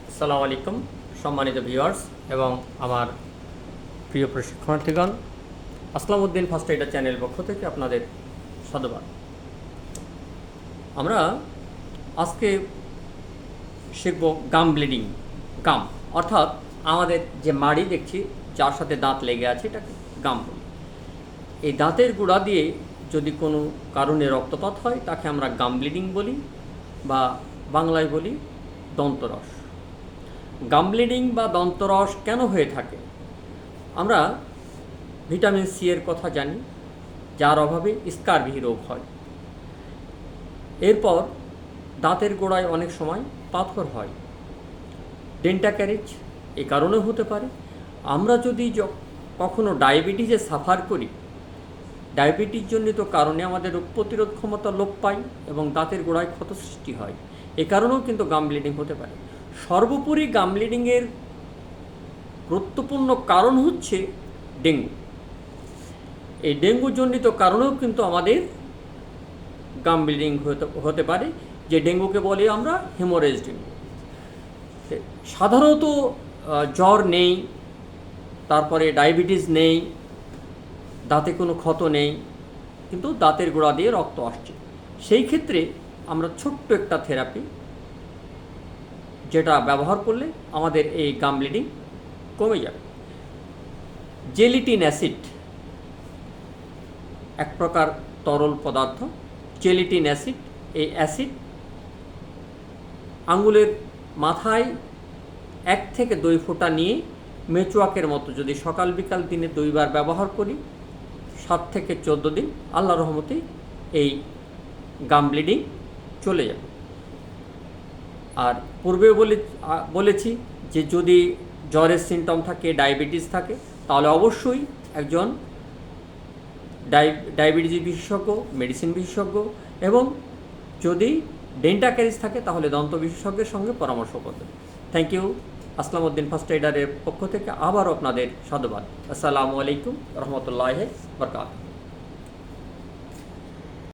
আসসালামু আলাইকুম সম্মানিত ভিউয়ার্স এবং আমার প্রিয় প্রশিক্ষণার্থীগণ, আসলামউদ্দিন ফার্স্ট এইডার চ্যানেল পক্ষ থেকে আপনাদের সাধুবাদ। আমরা আজকে শিখব গাম ব্লিডিং। গাম অর্থাৎ আমাদের যে মাড়ি দেখছি যার সাথে দাঁত লেগে আছে এটাকে গাম বলি। এই দাঁতের গোড়া দিয়ে যদি কোনো কারণে রক্তপাত হয় তাকে আমরা গাম ব্লিডিং বলি বা বাংলায় বলি দন্তরস। গাম ব্লিডিং বা দন্তরস কেন হয়ে থাকে? আমরা ভিটামিন সি এর কথা জানি, যার অভাবে স্কারভি রোগ হয়। এরপর দাঁতের গোড়ায় অনেক সময় পাথর হয়, ডেন্টাক্যারিজ এই কারণেও হতে পারে। আমরা যদি কখনো ডায়াবেটিসে সাফার করি, ডায়াবেটিসজনিত কারণে আমাদের রোগ প্রতিরোধ ক্ষমতা লোপ পায় এবং দাঁতের গোড়ায় ক্ষত সৃষ্টি হয়। এ কারণেও কিন্তু গাম ব্লিডিং হতে পারে। সর্বোপরি গাম ব্লিডিংয়ের গুরুত্বপূর্ণ কারণ হচ্ছে ডেঙ্গু। এই ডেঙ্গুজনিত কারণেও কিন্তু আমাদের গাম ব্লিডিং হতে পারে, যে ডেঙ্গুকে বলি আমরা হেমোরেজ ডেঙ্গু। সাধারণত জ্বর নেই, তারপরে ডায়াবেটিস নেই, দাঁতে কোনো ক্ষত নেই, কিন্তু দাঁতের গোড়া দিয়ে রক্ত আসছে। সেই ক্ষেত্রে আমরা ছোট্ট একটা থেরাপি যেটা ব্যবহার করলে আমাদের এই গাম ব্লিডিং কমে যাবে। জেলিটিন অ্যাসিড এক প্রকার তরল পদার্থ। জেলিটিন অ্যাসিড, এই অ্যাসিড আঙুলের মাথায় 1 থেকে 2 ফোঁটা নিয়ে মেচোয়াকের মতো যদি সকাল বিকাল দিনে 2 বার ব্যবহার করি, 7 থেকে 14 দিন আল্লাহর রহমতে এই গাম ব্লিডিং চলে যাবে। আর পূর্বে বলেছি যে যদি জ্বরের সিমটম থাকে, ডায়াবেটিস থাকে, তাহলে অবশ্যই একজন ডায়াবেটিস বিশেষজ্ঞ, মেডিসিন বিশেষজ্ঞ এবং যদি ডেন্টাক্যারিজ থাকে তাহলে দন্ত বিশেষজ্ঞের সঙ্গে পরামর্শ করবেন। Thank you. আসলামউদ্দিন ফার্স্ট এইডারের পক্ষ থেকে আবারও আপনাদের সাধুবাদ। আসসালামু আলাইকুম রহমতুল্লাহি ওয়া বারাকাতুহু।